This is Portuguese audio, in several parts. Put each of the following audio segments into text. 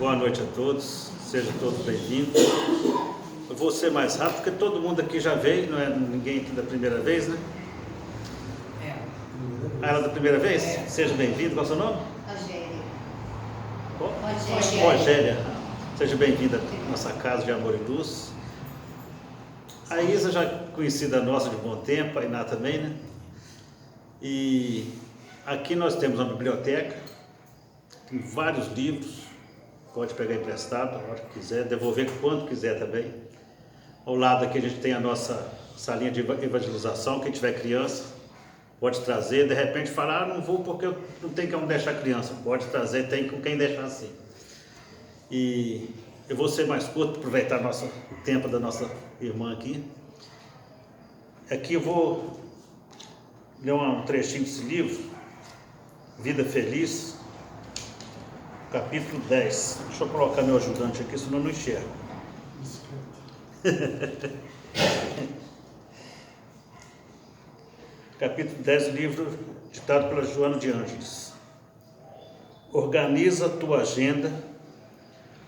Boa noite a todos, sejam todos bem-vindos. Eu vou ser mais rápido, porque todo mundo aqui já veio, não é ninguém aqui da primeira vez, né? Ela da primeira vez? Seja bem-vindo, qual é o seu nome? Rogéria. Seja bem-vinda à nossa casa de amor e luz. A Isa já conhecida nossa de bom tempo, a Iná também, né? E aqui nós temos uma biblioteca, tem vários livros, pode pegar emprestado a hora que quiser, devolver quando quiser também. Ao lado aqui a gente tem a nossa salinha de evangelização, quem tiver criança pode trazer, de repente falar, não vou porque eu não tenho como deixar criança, pode trazer, tem com quem deixar assim. E eu vou ser mais curto, aproveitar o tempo da nossa irmã aqui. Aqui eu vou ler um trechinho desse livro, Vida Feliz, capítulo 10. Deixa eu colocar meu ajudante aqui, senão eu não enxergo. Capítulo 10 do livro ditado pela Joana de Ângeles. Organiza a tua agenda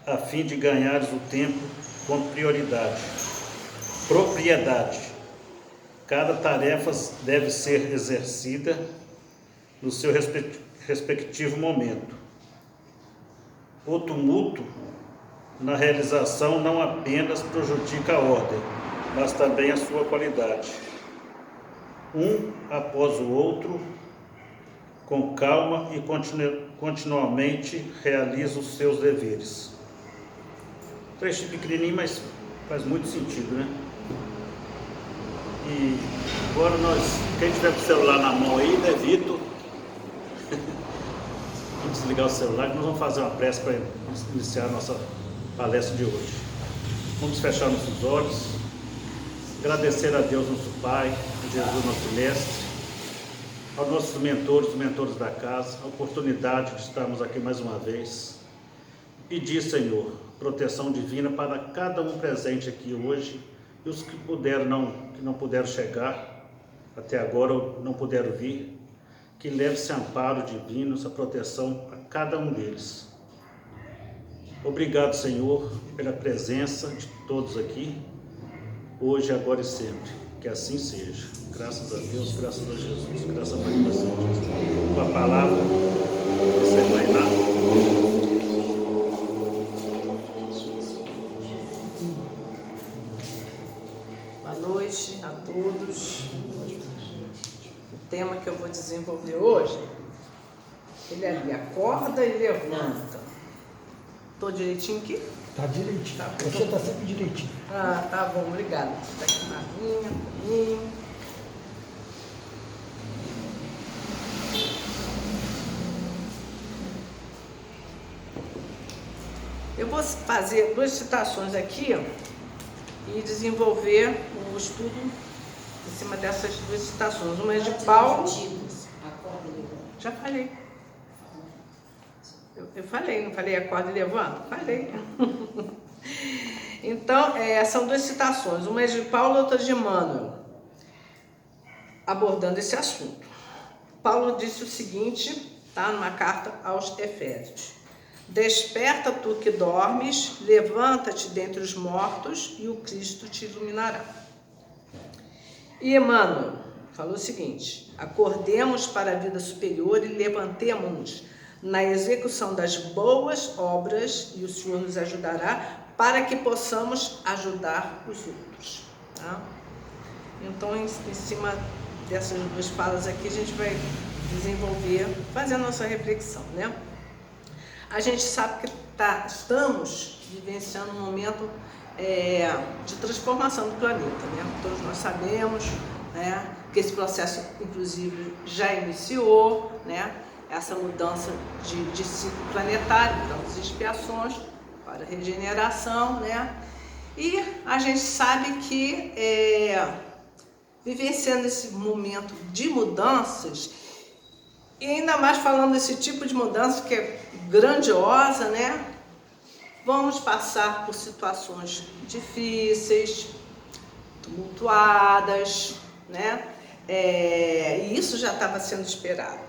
a fim de ganhares o tempo com propriedade. Cada tarefa deve ser exercida no seu respectivo momento. O tumulto na realização não apenas prejudica a ordem, mas também a sua qualidade. Um após o outro, com calma e continuamente realiza os seus deveres. Trechinho pequenininho, mas faz muito sentido, né? E agora quem tiver com o celular na mão aí, né, Vitor? Vamos desligar o celular que nós vamos fazer uma prece para iniciar a nossa palestra de hoje. Vamos fechar nossos olhos, agradecer a Deus, nosso Pai, a Jesus, nosso Mestre, aos nossos mentores, os mentores da casa, a oportunidade de estarmos aqui mais uma vez. Pedir, Senhor, proteção divina para cada um presente aqui hoje e os que não puderam chegar até agora ou não puderam vir, que leve esse amparo divino, essa proteção a cada um deles. Obrigado, Senhor, pela presença de todos aqui, hoje, agora e sempre. Que assim seja. Graças a Deus, graças a Jesus, graças a Maria Santíssima. Com a palavra, você vai lá. Boa noite a todos. O tema que eu vou desenvolver hoje, ele ali acorda e levanta. Estou direitinho aqui? Tá direitinho. Você tá sempre direitinho. Ah, tá bom, obrigada. Tá aqui na minha. Eu vou fazer duas citações aqui, ó, e desenvolver o estudo em cima dessas duas citações. Uma é de Paulo. Já falei. Eu falei, não falei acorda e levanta? Falei. Então, são duas citações. Uma é de Paulo e outra de Emmanuel, abordando esse assunto. Paulo disse o seguinte, tá, numa carta aos Efésios: desperta tu que dormes, levanta-te dentre os mortos e o Cristo te iluminará. E Emmanuel falou o seguinte: acordemos para a vida superior e levantemo-nos na execução das boas obras e o Senhor nos ajudará para que possamos ajudar os outros. Tá? Então, em cima dessas duas falas aqui, a gente vai desenvolver, fazer a nossa reflexão, né? A gente sabe que estamos vivenciando um momento de transformação do planeta, né? Todos nós sabemos, né, que esse processo, inclusive, já iniciou, né? Essa mudança de ciclo planetário, então, as expiações para a regeneração, né? E a gente sabe que vivenciando esse momento de mudanças, e ainda mais falando desse tipo de mudança que é grandiosa, né? Vamos passar por situações difíceis, tumultuadas, né? E isso já estava sendo esperado,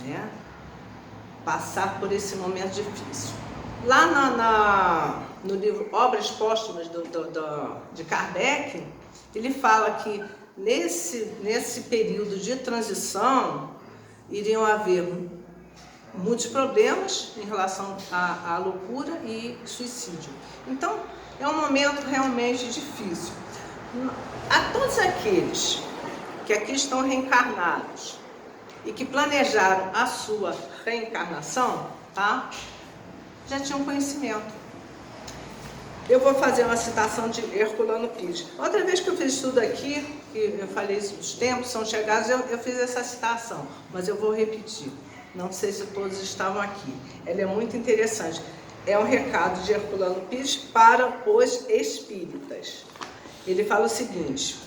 né? Passar por esse momento difícil. Lá no livro Obras Póstumas de Kardec, ele fala que nesse período de transição iriam haver muitos problemas em relação à loucura e suicídio. Então, é um momento realmente difícil. A todos aqueles que aqui estão reencarnados e que planejaram a sua reencarnação, tá? Já tinham conhecimento. Eu vou fazer uma citação de Herculano Pires. Outra vez que eu fiz estudo aqui, que eu falei os tempos são chegados, eu fiz essa citação, mas eu vou repetir. Não sei se todos estavam aqui. Ela é muito interessante. É um recado de Herculano Pires para os espíritas. Ele fala o seguinte: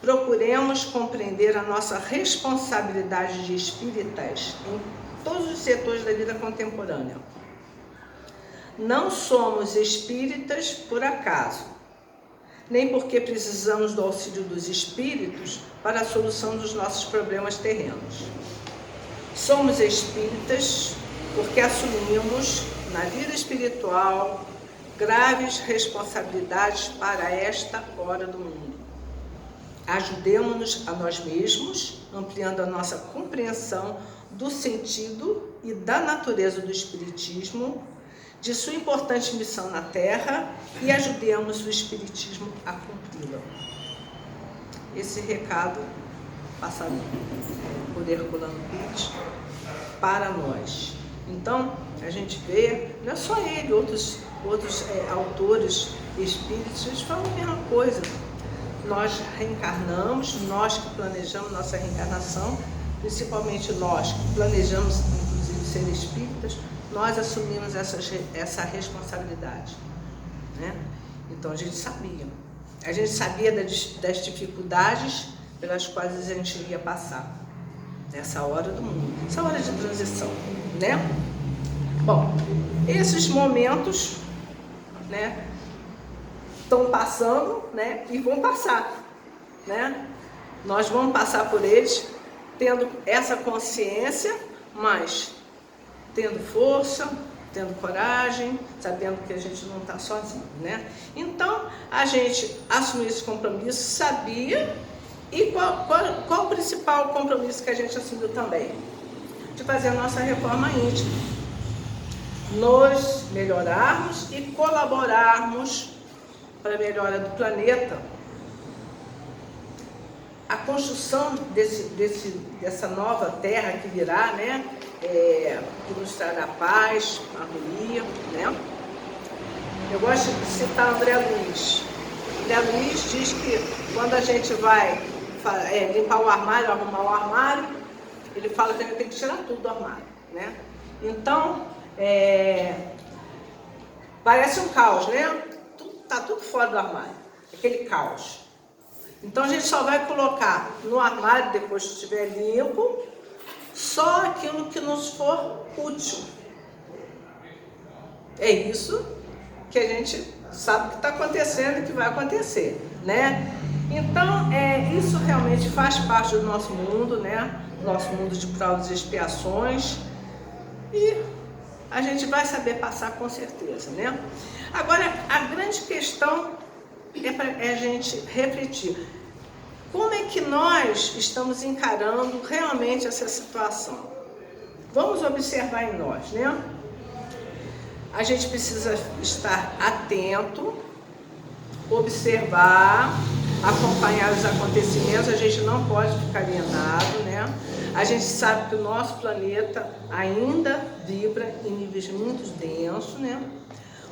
procuremos compreender a nossa responsabilidade de espíritas em todos os setores da vida contemporânea. Não somos espíritas por acaso, nem porque precisamos do auxílio dos espíritos para a solução dos nossos problemas terrenos. Somos espíritas porque assumimos na vida espiritual graves responsabilidades para esta hora do mundo. Ajudemo-nos a nós mesmos, ampliando a nossa compreensão do sentido e da natureza do espiritismo, de sua importante missão na Terra, e ajudemos o espiritismo a cumpri-la. Esse recado passado por Herculano Pires para nós. Então, a gente vê, não é só ele, outros autores espíritos, eles falam a mesma coisa. Nós reencarnamos, nós que planejamos nossa reencarnação, principalmente nós que planejamos, inclusive, ser espíritas, nós assumimos essa responsabilidade, né? Então, a gente sabia das dificuldades pelas quais a gente iria passar nessa hora do mundo, essa hora de transição, né? Bom, esses momentos, né, estão passando, né, e vão passar, né? Nós vamos passar por eles tendo essa consciência, mas tendo força, tendo coragem, sabendo que a gente não está sozinho, né? Então, a gente assumiu esse compromisso, sabia, e qual o principal compromisso que a gente assumiu também? De fazer a nossa reforma íntima, nos melhorarmos e colaborarmos para a melhora do planeta. A construção dessa nova terra que virá, né? Que nos trará paz, harmonia, né? Eu gosto de citar André Luiz. André Luiz diz que quando a gente vai limpar o armário, arrumar o armário, ele fala que a gente tem que tirar tudo do armário, né? Então, parece um caos, né? Tá tudo fora do armário, aquele caos. Então a gente só vai colocar no armário, depois que estiver limpo, só aquilo que nos for útil. É isso que a gente sabe que está acontecendo e que vai acontecer, né? Então, isso realmente faz parte do nosso mundo, né? Nosso mundo de provas e expiações. E a gente vai saber passar com certeza, né? Agora, a grande questão é a gente refletir. Como é que nós estamos encarando realmente essa situação? Vamos observar em nós, né? A gente precisa estar atento, observar, acompanhar os acontecimentos. A gente não pode ficar alienado, né? A gente sabe que o nosso planeta ainda vibra em níveis muito densos, né?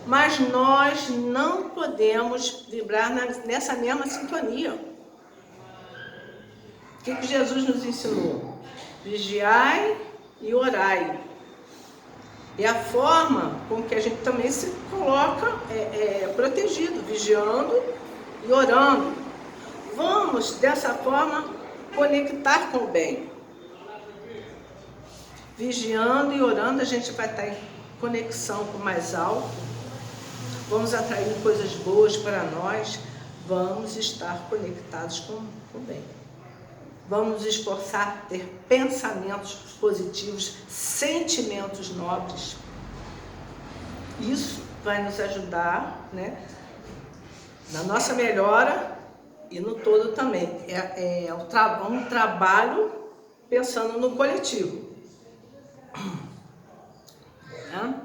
Mas nós não podemos vibrar nessa mesma sintonia. O que Jesus nos ensinou? Vigiai e orai. É a forma com que a gente também se coloca protegido, vigiando e orando. Vamos, dessa forma, conectar com o bem. Vigiando e orando, a gente vai estar em conexão com o mais alto. Vamos atrair coisas boas para nós. Vamos estar conectados com o bem. Vamos nos esforçar a ter pensamentos positivos, sentimentos nobres. Isso vai nos ajudar, né, na nossa melhora e no todo também. É um trabalho pensando no coletivo. Né?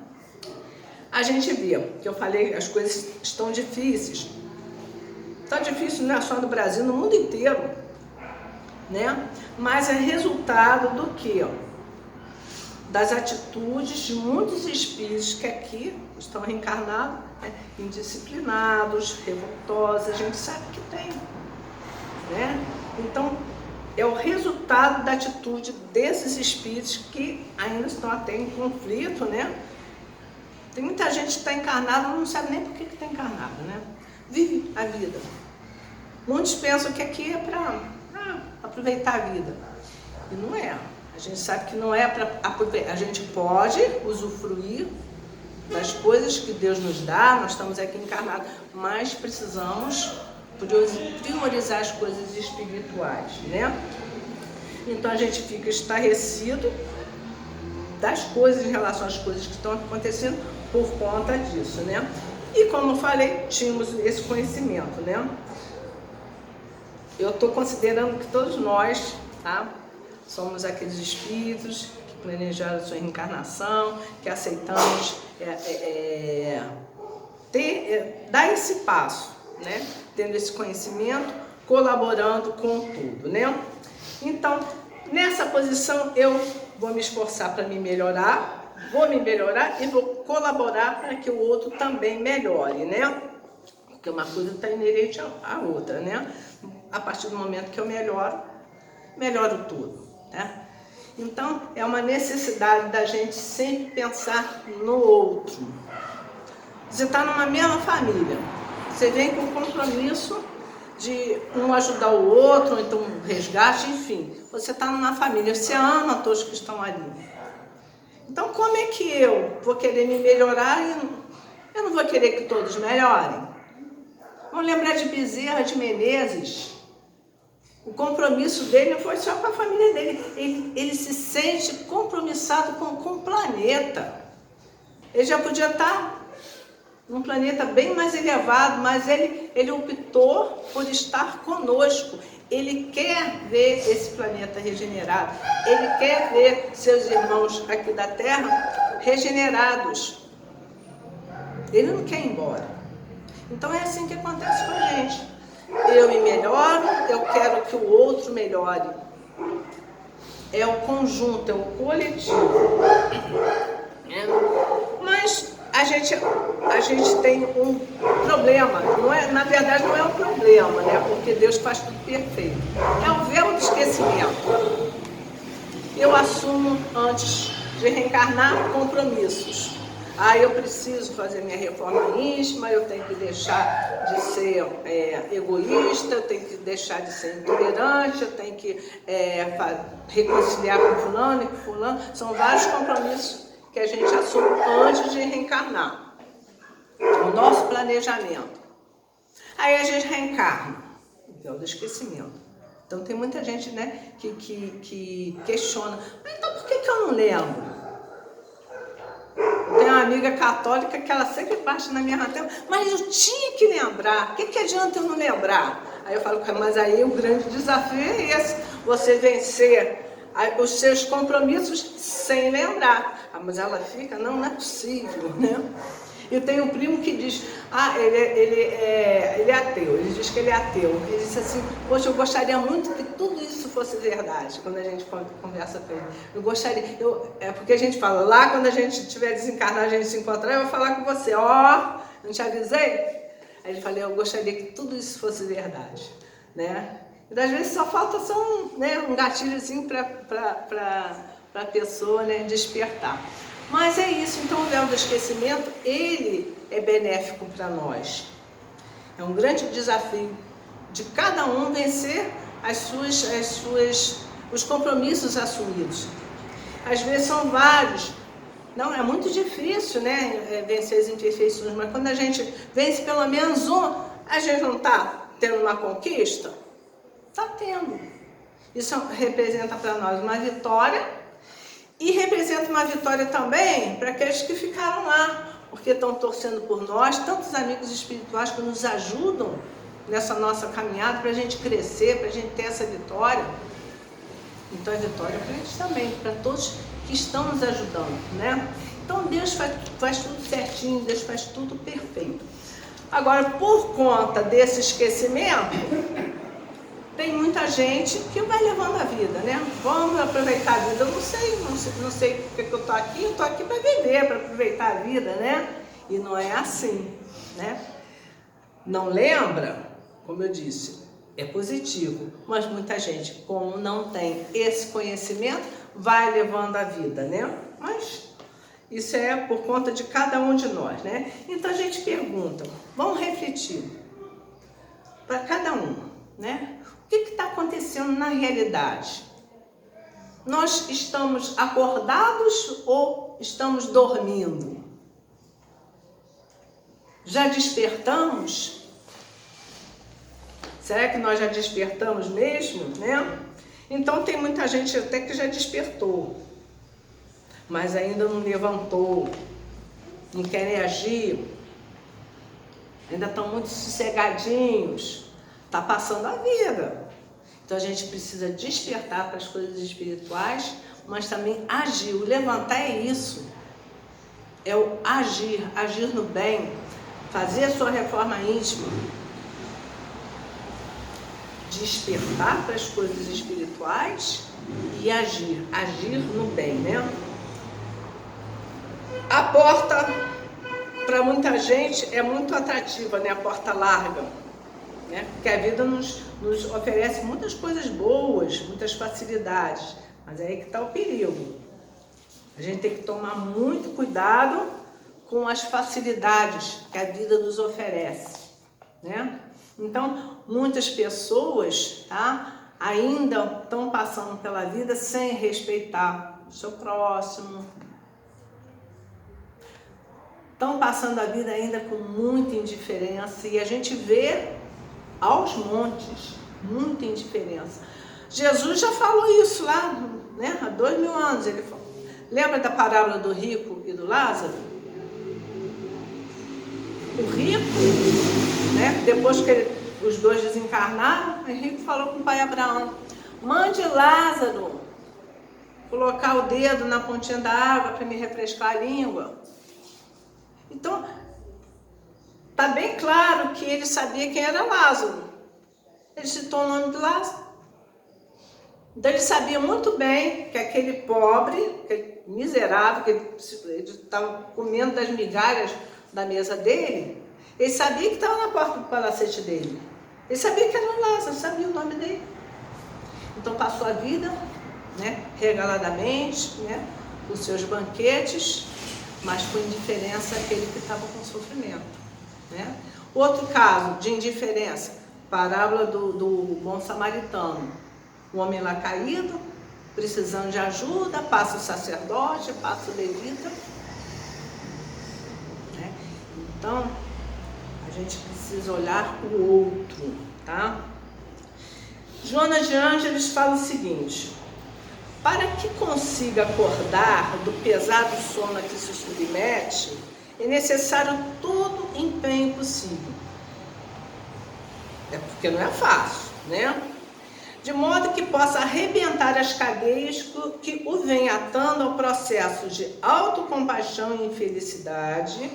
A gente vê, que eu falei, as coisas estão difíceis. Está difícil não é só no Brasil, no mundo inteiro, né? Mas é resultado do quê? Das atitudes de muitos espíritos que aqui estão reencarnados, né? Indisciplinados, revoltosos, a gente sabe que tem, né? Então, é o resultado da atitude desses espíritos que ainda estão até em conflito, né? Tem muita gente que está encarnada, não sabe nem por que está encarnada, né? Vive a vida. Muitos pensam que aqui é para aproveitar a vida. E não é. A gente sabe que não é para aproveitar. A gente pode usufruir das coisas que Deus nos dá, nós estamos aqui encarnados, mas precisamos priorizar as coisas espirituais, né? Então a gente fica estarrecido das coisas em relação às coisas que estão acontecendo por conta disso, né? E como eu falei, tínhamos esse conhecimento, né? Eu estou considerando que todos nós, tá, somos aqueles espíritos que planejaram a sua reencarnação, que aceitamos dar esse passo, né? Tendo esse conhecimento, colaborando com tudo, né? Então, nessa posição eu vou me esforçar para me melhorar, e vou colaborar para que o outro também melhore, né? Porque uma coisa está inerente à outra, né? A partir do momento que eu melhoro tudo, né? Então, é uma necessidade da gente sempre pensar no outro. Você está numa mesma família, você vem com o compromisso de um ajudar o outro, ou então um resgate, enfim. Você está numa família, você ama todos que estão ali. Então, como é que eu vou querer me melhorar e eu não vou querer que todos melhorem? Vamos lembrar de Bezerra de Menezes. O compromisso dele não foi só com a família dele. Ele se sente compromissado com o planeta. Ele já podia estar num planeta bem mais elevado, mas ele optou por estar conosco. Ele quer ver esse planeta regenerado. Ele quer ver seus irmãos aqui da Terra regenerados. Ele não quer ir embora. Então é assim que acontece com a gente. Eu me melhoro, eu quero que o outro melhore. É o conjunto, é o coletivo. Mas a gente tem um problema. Na verdade, não é um problema, né? Porque Deus faz tudo perfeito. É o véu do esquecimento. Eu assumo, antes de reencarnar, compromissos. Eu preciso fazer minha reforma íntima, eu tenho que deixar de ser egoísta, eu tenho que deixar de ser intolerante, eu tenho que reconciliar com fulano e com fulano. São vários compromissos que a gente assume antes de reencarnar. O nosso planejamento. Aí a gente reencarna. O véu do esquecimento. Então tem muita gente, né, que questiona. Mas então por que eu não lembro? Tem uma amiga católica que ela sempre bate na minha rantela, mas eu tinha que lembrar, o que adianta eu não lembrar? Aí eu falo, mas aí o grande desafio é esse, você vencer os seus compromissos sem lembrar. Mas ela fica, não é possível, né? Eu tenho um primo que diz, ele é ateu, ele diz que ele é ateu. Ele disse assim, poxa, eu gostaria muito que tudo isso fosse verdade, quando a gente conversa com ele. Eu gostaria, porque a gente fala, lá quando a gente estiver desencarnado, a gente se encontrar, eu vou falar com você, não te avisei? Aí ele falou, eu gostaria que tudo isso fosse verdade, né? E às vezes só falta um gatilhozinho para a pessoa, né, despertar. Mas é isso, então o véu do esquecimento, ele é benéfico para nós. É um grande desafio de cada um vencer os compromissos assumidos. Às vezes são vários. Não, é muito difícil, né, vencer as imperfeições, mas quando a gente vence pelo menos um, a gente não está tendo uma conquista? Está tendo. Isso representa para nós uma vitória. E representa uma vitória também para aqueles que ficaram lá, porque estão torcendo por nós, tantos amigos espirituais que nos ajudam nessa nossa caminhada, para a gente crescer, para a gente ter essa vitória. Então, a vitória é para eles também, para todos que estão nos ajudando, né? Então, Deus faz tudo certinho, Deus faz tudo perfeito. Agora, por conta desse esquecimento, tem muita gente que vai levando a vida, né? Vamos aproveitar a vida. Eu não sei porque que eu estou aqui para viver, para aproveitar a vida, né? E não é assim, né? Não lembra? Como eu disse, é positivo, mas muita gente, como não tem esse conhecimento, vai levando a vida, né? Mas isso é por conta de cada um de nós, né? Então a gente pergunta, vamos refletir para cada um, né? O que está acontecendo na realidade? Nós estamos acordados ou estamos dormindo? Já despertamos? Será que nós já despertamos mesmo, né? Então tem muita gente até que já despertou, mas ainda não levantou, não querem agir, ainda estão muito sossegadinhos, está passando a vida. Então a gente precisa despertar para as coisas espirituais, mas também agir. O levantar é isso, é o agir, agir no bem, fazer a sua reforma íntima, despertar para as coisas espirituais e agir, agir no bem, né? A porta, para muita gente, é muito atrativa, né? A porta larga, né? Porque a vida nos oferece muitas coisas boas, muitas facilidades, mas é aí que está o perigo. A gente tem que tomar muito cuidado com as facilidades que a vida nos oferece, né? Então, muitas pessoas, tá, ainda estão passando pela vida sem respeitar o seu próximo. Estão passando a vida ainda com muita indiferença e a gente vê aos montes muita indiferença. Jesus já falou isso lá, né, há 2000 anos. Ele falou. Lembra da parábola do rico e do Lázaro? O rico, né, depois que os dois desencarnaram, o rico falou com o pai Abraão: mande Lázaro colocar o dedo na pontinha da água para me refrescar a língua. Então, está bem claro que ele sabia quem era Lázaro. Ele citou o nome de Lázaro. Então, ele sabia muito bem que aquele pobre, aquele miserável, que ele estava comendo das migalhas da mesa dele, ele sabia que estava na porta do palacete dele. Ele sabia que era Lázaro, sabia o nome dele. Então, passou a vida, né, regaladamente, né, com seus banquetes, mas com indiferença àquele que estava com sofrimento, né? Outro caso de indiferença, parábola do bom samaritano. O homem lá caído, precisando de ajuda, passa o sacerdote, passa o levita, né? Então, a gente precisa olhar o outro, tá? Joana de Ângeles fala o seguinte: para que consiga acordar do pesado sono a que se submete, é necessário todo empenho possível. É porque não é fácil, né? De modo que possa arrebentar as cadeias que o vem atando ao processo de autocompaixão e infelicidade,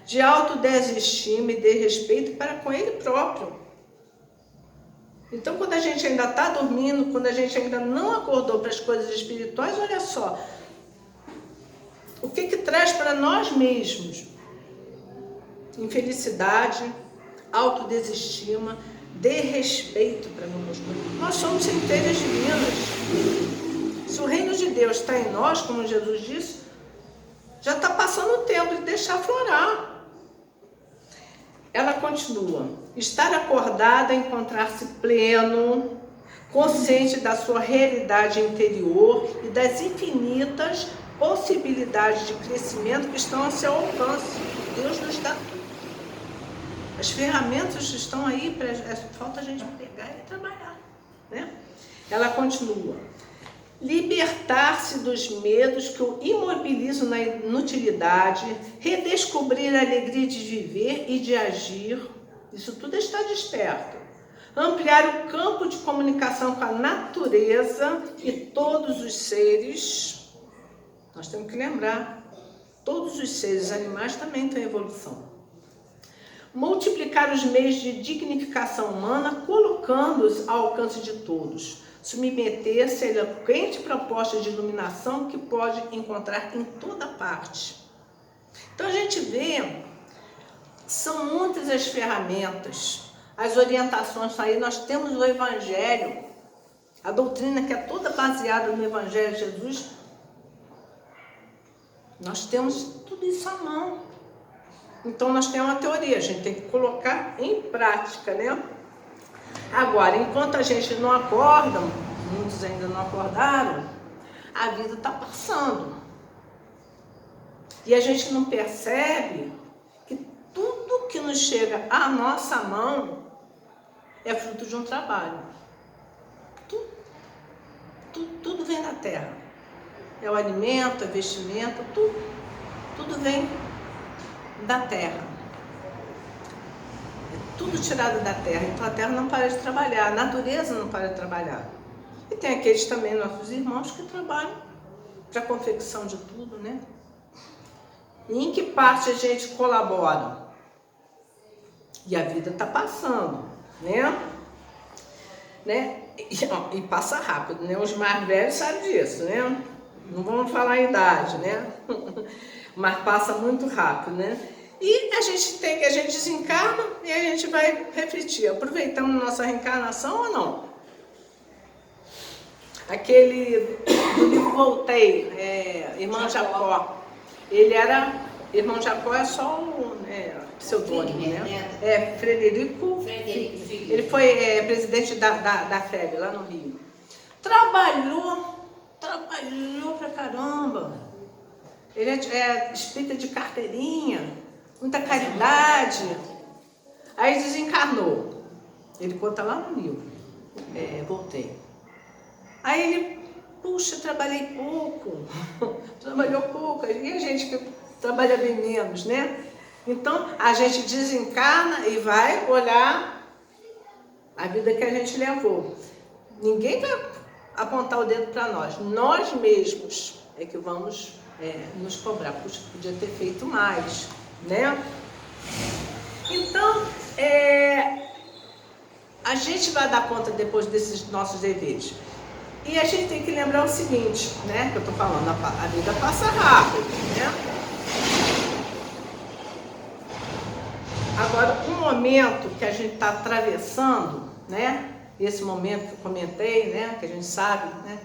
de autodesestima e desrespeito para com ele próprio. Então, quando a gente ainda está dormindo, quando a gente ainda não acordou para as coisas espirituais, olha só, o que traz para nós mesmos? Infelicidade, autodesestima, desrespeito para nós. Nós somos centelhas divinas. Se o reino de Deus está em nós, como Jesus disse, já está passando o tempo de deixar florar. Ela continua: estar acordada, encontrar-se pleno, consciente da sua realidade interior e das infinitas possibilidades de crescimento que estão ao seu alcance. Deus nos dá tudo. As ferramentas estão aí, falta a gente pegar e trabalhar, né? Ela continua: libertar-se dos medos que o imobilizam na inutilidade, redescobrir a alegria de viver e de agir, isso tudo é estar desperto. Ampliar o campo de comunicação com a natureza e todos os seres. Nós temos que lembrar, todos os seres animais também têm evolução. Multiplicar os meios de dignificação humana, colocando-os ao alcance de todos. Submeter-se a eloquente proposta de iluminação que pode encontrar em toda parte. Então a gente vê, são muitas as ferramentas, as orientações aí. Nós temos o Evangelho, a doutrina que é toda baseada no Evangelho de Jesus. Nós temos tudo isso à mão. Então nós temos uma teoria, a gente tem que colocar em prática, né? Agora, enquanto a gente não acorda, muitos ainda não acordaram, a vida está passando. E a gente não percebe que tudo que nos chega à nossa mão é fruto de um trabalho. Tudo vem da terra. É o alimento, é o vestimento, tudo vem da terra. Tudo tirado da terra, então a terra não para de trabalhar, a natureza não para de trabalhar. E tem aqueles também, nossos irmãos, que trabalham para a confecção de tudo, né? E em que parte a gente colabora? E a vida está passando, né? E passa rápido, né? Os mais velhos sabem disso, né? Não vamos falar em idade, né? Mas passa muito rápido, né? E a gente desencarna e a gente vai refletir. Aproveitamos nossa reencarnação ou não? Aquele do livro Voltei, Irmão Jacó. Ele era... Irmão Jacó é só um pseudônimo, né? Frederico. Ele foi presidente da FEB, lá no Rio. Trabalhou pra caramba. Ele é espírita de carteirinha, muita caridade. Aí desencarnou. Ele conta lá no livro, Voltei. Aí ele, puxa, trabalhei pouco, trabalhou pouco. E a gente que trabalha bem menos, né? Então, a gente desencarna e vai olhar a vida que a gente levou. Ninguém vai apontar o dedo para nós. Nós mesmos é que vamos nos cobrar. Puxa, podia ter feito mais, né? Então, a gente vai dar conta depois desses nossos deveres. E a gente tem que lembrar o seguinte, né? Que eu estou falando, a vida passa rápido, né? Agora, um momento que a gente está atravessando, né? Esse momento que eu comentei, né? Que a gente sabe, né?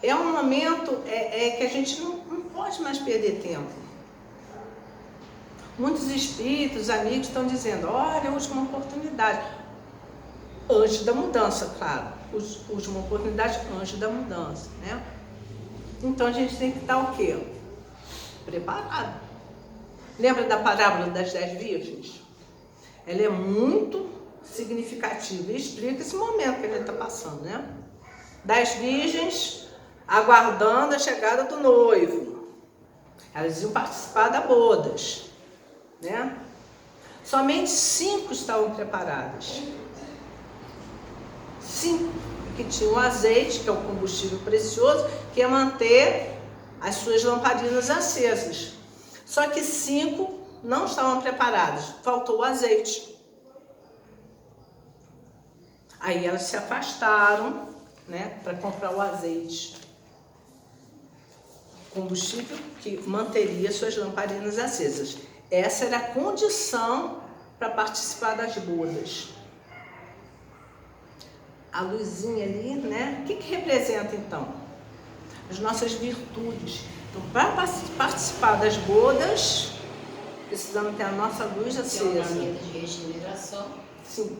É um momento que a gente não pode mais perder tempo. Muitos espíritos, amigos estão dizendo, olha, a última oportunidade. Antes da mudança, claro. Última oportunidade antes da mudança, né? Então a gente tem que estar o quê? Preparado. Lembra da parábola das 10 virgens? Ela é muito significativa e explica esse momento que a gente está passando, né? 10 virgens aguardando a chegada do noivo. Elas iam participar das bodas, né? Somente 5 estavam preparadas. 5 que tinham azeite, que é o combustível precioso, que ia manter as suas lamparinas acesas. Só que 5 não estavam preparadas, faltou o azeite. Aí elas se afastaram, né, para comprar o azeite. Combustível que manteria suas lamparinas acesas. Essa era a condição para participar das bodas. A luzinha ali, né? O que representa então? As nossas virtudes. Então, para participar das bodas, precisamos ter a nossa luz acesa. É uma vida de regeneração. Sim,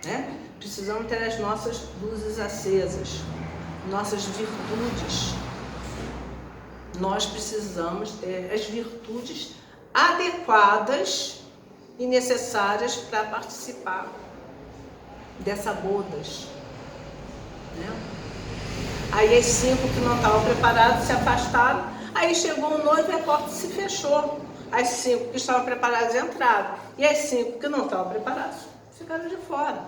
né? Precisamos ter as nossas luzes acesas, nossas virtudes. Nós precisamos ter as virtudes adequadas e necessárias para participar dessa bodas, né? Aí as 5 que não estavam preparados se afastaram. Aí chegou o noivo e a porta se fechou. As 5 que estavam preparadas entraram. E as 5 que não estavam preparadas ficaram de fora.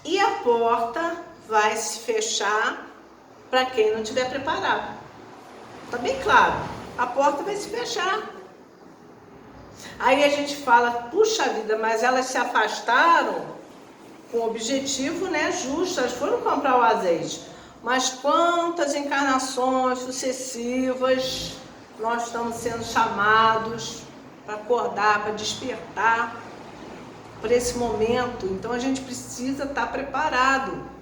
E a porta vai se fechar para quem não estiver preparado. Está bem claro. A porta vai se fechar. Aí a gente fala, puxa vida, mas elas se afastaram com objetivo, né, justo, elas foram comprar o azeite. Mas quantas encarnações sucessivas nós estamos sendo chamados para acordar, para despertar para esse momento. Então a gente precisa estar preparado.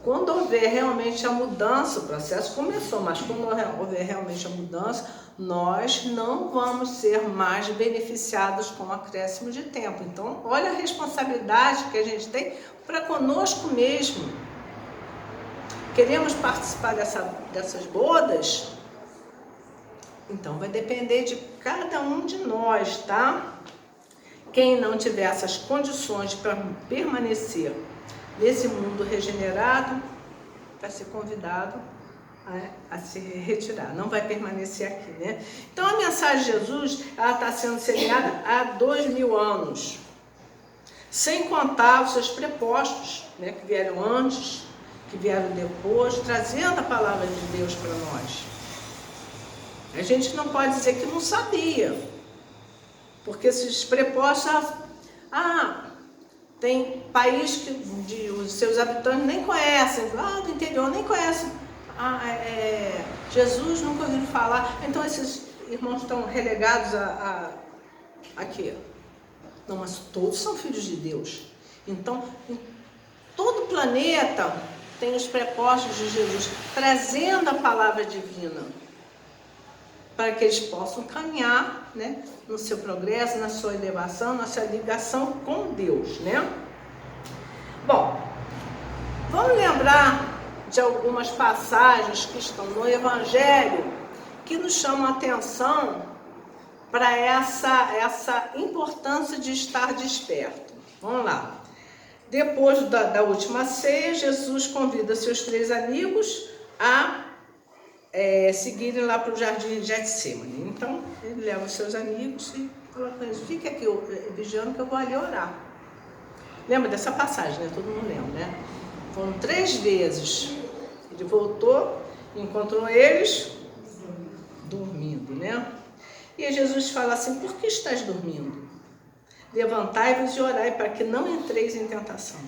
Quando houver realmente a mudança, o processo começou, mas quando houver realmente a mudança, nós não vamos ser mais beneficiados com o acréscimo de tempo. Então, olha a responsabilidade que a gente tem para conosco mesmo. Queremos participar dessas bodas? Então, vai depender de cada um de nós, tá? Quem não tiver essas condições para permanecer nesse mundo regenerado, vai ser convidado a se retirar, não vai permanecer aqui, né? Então a mensagem de Jesus, ela está sendo semeada há 2000 anos, sem contar os seus prepostos, né, que vieram antes, que vieram depois, trazendo a palavra de Deus para nós. A gente não pode dizer que não sabia, porque esses prepostos, tem país que os seus habitantes nem conhecem, lá do interior nem conhecem. Jesus, nunca ouviram falar. Então esses irmãos estão relegados a quê? Não, mas todos são filhos de Deus. Então, em todo o planeta tem os prepostos de Jesus, trazendo a palavra divina, para que eles possam caminhar, né, no seu progresso, na sua elevação, na sua ligação com Deus, né? Bom, vamos lembrar de algumas passagens que estão no Evangelho que nos chamam a atenção para essa importância de estar desperto. Vamos lá. Depois da última ceia, Jesus convida seus 3 amigos a seguirem lá para o jardim de Getsemane. Então, ele leva os seus amigos e fala com eles, fique aqui vigiando que eu vou ali orar. Lembra dessa passagem, né? Todo mundo lembra, né? Foram 3 vezes. Ele voltou, encontrou eles dormindo, né? E aí Jesus fala assim, por que estás dormindo? Levantai-vos e orai para que não entreis em tentação.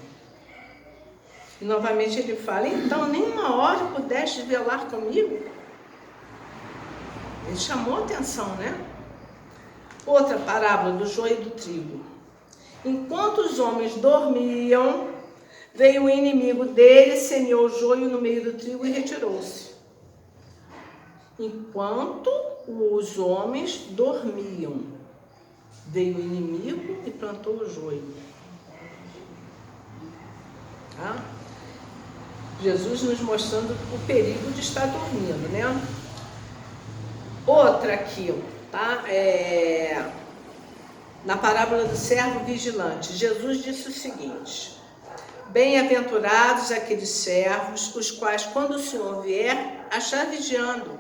E novamente ele fala, então, nenhuma hora pudeste velar comigo? Ele chamou a atenção, né? Outra parábola do joio e do trigo. Enquanto os homens dormiam, veio o inimigo dele, semeou o joio no meio do trigo e retirou-se. Enquanto os homens dormiam, veio o inimigo e plantou o joio. Tá? Jesus nos mostrando o perigo de estar dormindo, né? Outra aqui, tá? Na parábola do servo vigilante, Jesus disse o seguinte, bem-aventurados aqueles servos, os quais, quando o Senhor vier, achar vigiando.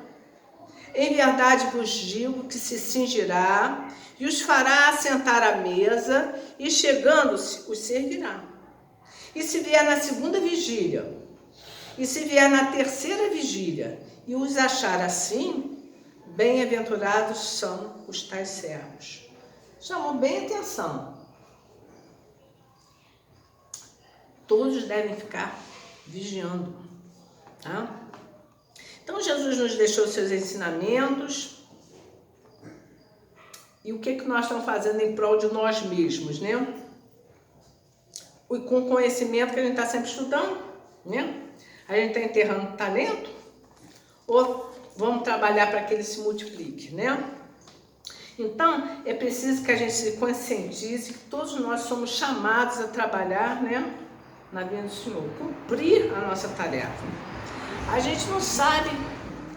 Em verdade vos digo que se cingirá e os fará assentar à mesa e, chegando-se, os servirá. E se vier na 2ª vigília, e se vier na 3ª vigília, e os achar assim, bem-aventurados são os tais servos. Chamou bem atenção. Todos devem ficar vigiando, tá? Então, Jesus nos deixou seus ensinamentos. E o que nós estamos fazendo em prol de nós mesmos, né? E com o conhecimento que a gente está sempre estudando, né? A gente está enterrando talento? Ou vamos trabalhar para que ele se multiplique, né? Então, é preciso que a gente se conscientize que todos nós somos chamados a trabalhar, né, na vinda do Senhor, cumprir a nossa tarefa. A gente não sabe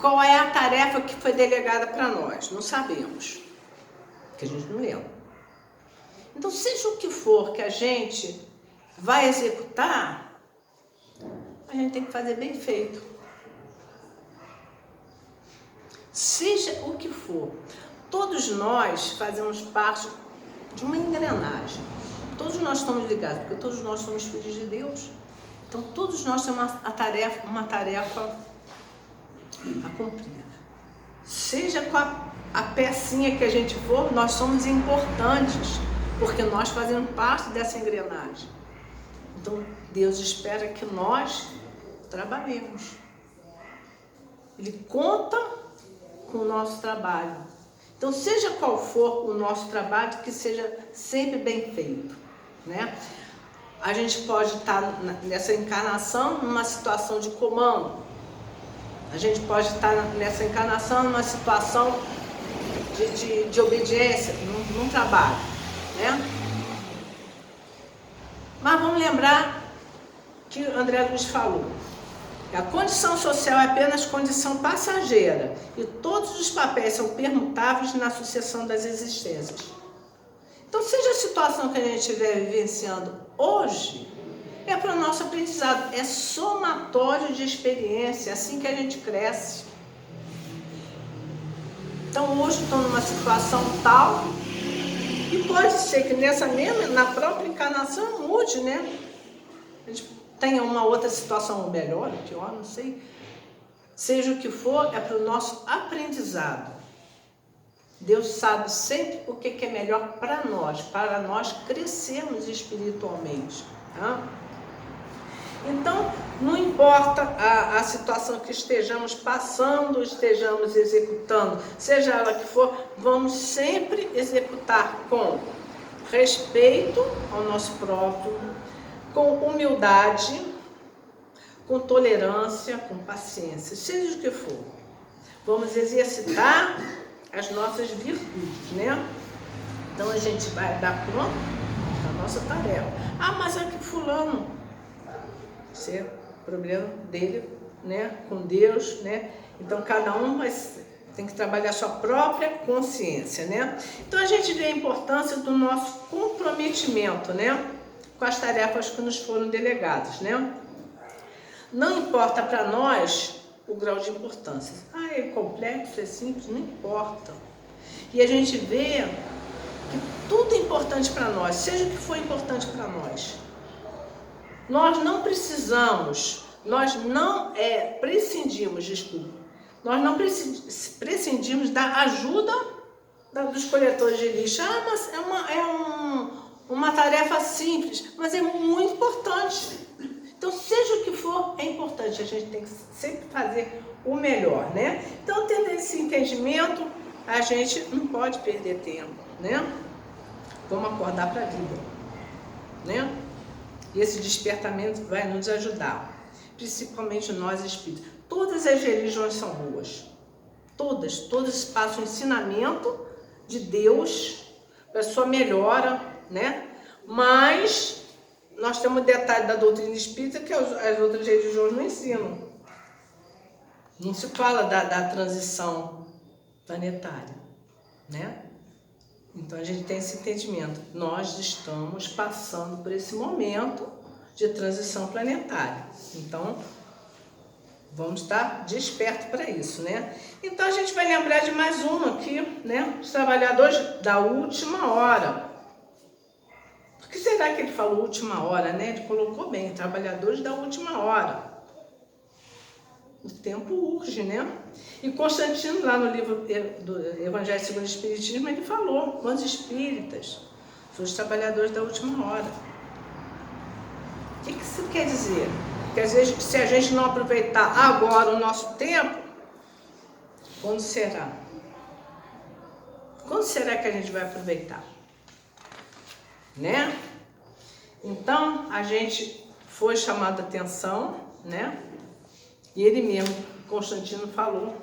qual é a tarefa que foi delegada para nós, não sabemos, porque a gente não lembra. Então, seja o que for que a gente vai executar, a gente tem que fazer bem feito. Seja o que for, todos nós fazemos parte de uma engrenagem. Todos nós estamos ligados, porque todos nós somos filhos de Deus. Então, todos nós temos uma tarefa a cumprir. Seja com a pecinha que a gente for, nós somos importantes, porque nós fazemos parte dessa engrenagem. Então, Deus espera que nós trabalhemos. Ele conta com o nosso trabalho. Então, seja qual for o nosso trabalho, que seja sempre bem feito, né? A gente pode estar nessa encarnação numa situação de comando. A gente pode estar nessa encarnação numa situação de obediência, num trabalho, né? Mas vamos lembrar que André Luiz falou. A condição social é apenas condição passageira e todos os papéis são permutáveis na sucessão das existências. Então, seja a situação que a gente estiver vivenciando hoje, é para o nosso aprendizado, é somatório de experiência, é assim que a gente cresce. Então, hoje estou numa situação tal, e pode ser que na própria encarnação mude, né? A gente tenha uma outra situação melhor, pior, não sei. Seja o que for, é para o nosso aprendizado. Deus sabe sempre o que é melhor para nós crescermos espiritualmente. Tá? Então, não importa a situação que estejamos passando, estejamos executando, seja ela que for, vamos sempre executar com respeito ao nosso próprio, com humildade, com tolerância, com paciência, seja o que for. Vamos exercitar as nossas virtudes, né? Então a gente vai dar conta da nossa tarefa. Ah, mas é que fulano, isso é problema dele, né? Com Deus, né? Então cada um tem que trabalhar a sua própria consciência, né? Então a gente vê a importância do nosso comprometimento, né? Com as tarefas que nos foram delegadas, né? Não importa para nós o grau de importância. Ah, é complexo, é simples, não importa. E a gente vê que tudo é importante para nós, seja o que for importante para nós. Nós não prescindimos, nós não prescindimos da ajuda dos coletores de lixo. Ah, mas uma tarefa simples, mas é muito importante. Então, seja o que for, é importante. A gente tem que sempre fazer o melhor, né? Então, tendo esse entendimento, a gente não pode perder tempo, né? Vamos acordar para a vida, né? E esse despertamento vai nos ajudar, principalmente nós espíritos. Todas as religiões são boas. Todas passam ensinamento de Deus para sua melhora, né? Mas nós temos um detalhe da doutrina espírita que as outras religiões não ensinam. Não se fala da transição planetária, né? Então a gente tem esse entendimento. Nós estamos passando por esse momento de transição planetária. Então, vamos estar despertos para isso, né? Então a gente vai lembrar de mais uma aqui, né? Os trabalhadores da última hora. Por que será que ele falou última hora, né? Ele colocou bem, trabalhadores da última hora. O tempo urge, né? E Constantino, lá no livro do Evangelho segundo o Espiritismo, ele falou, os espíritas são os trabalhadores da última hora. O que isso quer dizer? Que às vezes, se a gente não aproveitar agora o nosso tempo, quando será? Quando será que a gente vai aproveitar? Né? Então, a gente foi chamado a atenção, né? E ele mesmo, Constantino, falou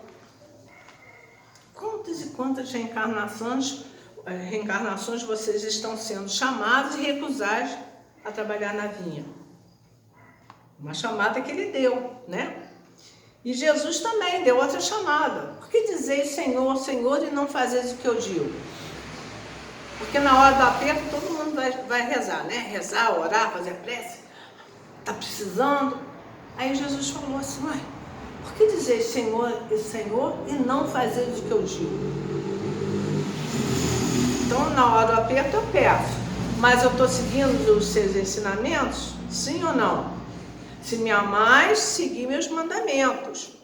quantas e quantas reencarnações vocês estão sendo chamados e recusados a trabalhar na vinha. Uma chamada que ele deu, né? E Jesus também deu outra chamada. Por que dizeis Senhor, Senhor, e não fazeis o que eu digo? Porque na hora do aperto todo mundo vai rezar, né? Rezar, orar, fazer prece. Está precisando. Aí Jesus falou assim, ué, por que dizer Senhor e Senhor e não fazer o que eu digo? Então, na hora do aperto, eu peço. Mas eu estou seguindo os seus ensinamentos? Sim ou não? Se me amais, seguir meus mandamentos.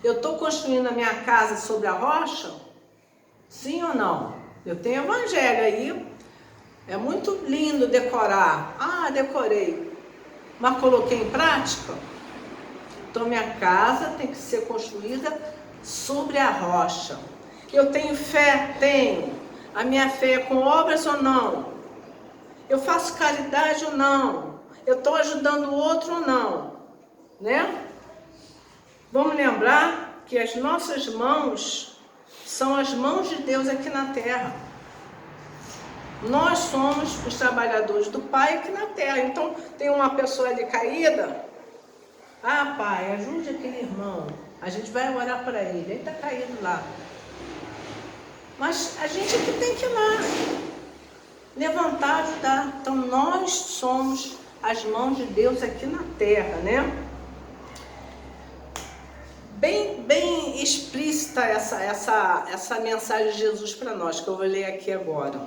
Eu estou construindo a minha casa sobre a rocha? Sim ou não? Eu tenho evangelho aí. É muito lindo decorar. Ah, decorei. Mas coloquei em prática? Então, minha casa tem que ser construída sobre a rocha. Eu tenho fé? Tenho. A minha fé é com obras ou não? Eu faço caridade ou não? Eu estou ajudando o outro ou não? Né? Vamos lembrar que as nossas mãos são as mãos de Deus aqui na terra. Nós somos os trabalhadores do Pai aqui na terra. Então, tem uma pessoa ali caída. Ah, Pai, ajude aquele irmão. A gente vai orar para ele. Ele está caído lá. Mas a gente aqui tem que ir lá. Levantar, ajudar. Então, nós somos as mãos de Deus aqui na terra, né? Bem explícita essa mensagem de Jesus para nós, que eu vou ler aqui agora.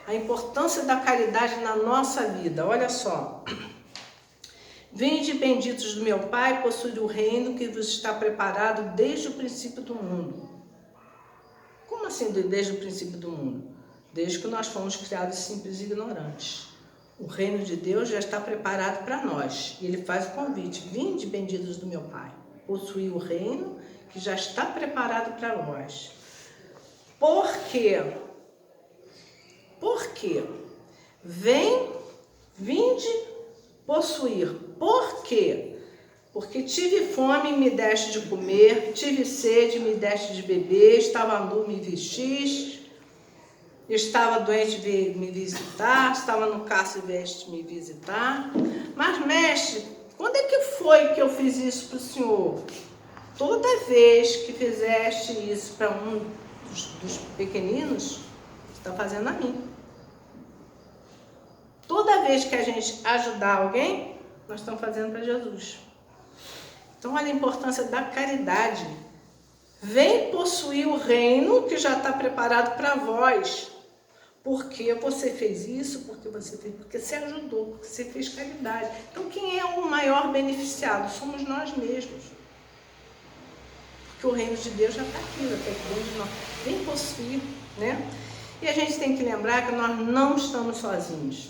A importância da caridade na nossa vida. Olha só. Vinde, benditos do meu Pai, possuir o reino que vos está preparado desde o princípio do mundo. Como assim desde o princípio do mundo? Desde que nós fomos criados simples e ignorantes. O reino de Deus já está preparado para nós. E ele faz o convite. Vinde, benditos do meu Pai, possuir o reino que já está preparado para nós. Por quê? Por quê? Vinde possuir. Por quê? Porque tive fome, me deste de comer, tive sede, me deste de beber, estava nu, me vestiste, estava doente, veio me visitar, estava no cárcere, vieste me visitar. Mas, mestre, quando é que foi que eu fiz isso para o senhor? Toda vez que fizeste isso para um dos pequeninos, você está fazendo a mim. Toda vez que a gente ajudar alguém, nós estamos fazendo para Jesus. Então, olha a importância da caridade. Vem possuir o reino que já está preparado para vós. Porque você fez isso, porque você ajudou, porque você fez caridade. Então, quem é o maior beneficiado? Somos nós mesmos. Porque o reino de Deus já está aqui, já está aqui dentro de nós. Vem possuir, né? E a gente tem que lembrar que nós não estamos sozinhos.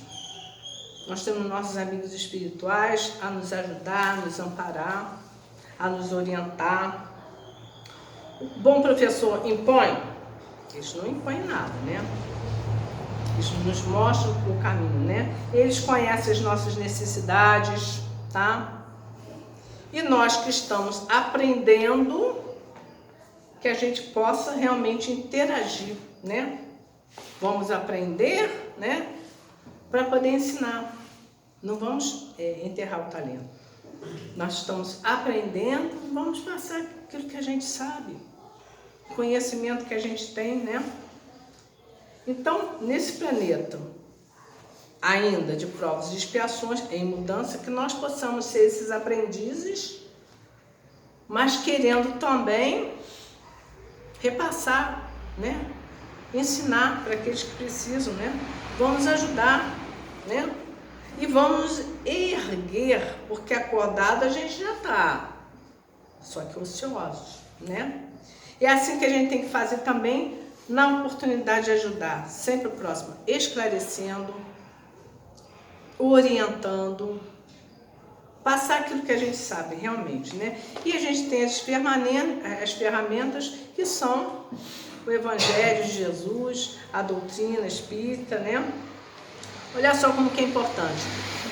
Nós temos nossos amigos espirituais a nos ajudar, a nos amparar, a nos orientar. O bom professor impõe? Eles não impõem nada, né? Eles nos mostram o caminho, né? Eles conhecem as nossas necessidades, tá? E nós que estamos aprendendo, que a gente possa realmente interagir, né? Vamos aprender, né? Para poder ensinar. Não vamos enterrar o talento. Nós estamos aprendendo, vamos passar aquilo que a gente sabe, o conhecimento que a gente tem, né? Então, nesse planeta, ainda de provas e expiações, em mudança, que nós possamos ser esses aprendizes, mas querendo também repassar, né? Ensinar para aqueles que precisam, né? Vamos ajudar, né? E vamos erguer, porque acordado a gente já está, só que ociosos, né? E é assim que a gente tem que fazer também na oportunidade de ajudar, sempre o próximo, esclarecendo, orientando, passar aquilo que a gente sabe realmente, né? E a gente tem as ferramentas que são o Evangelho de Jesus, a doutrina espírita, né? Olha só como que é importante.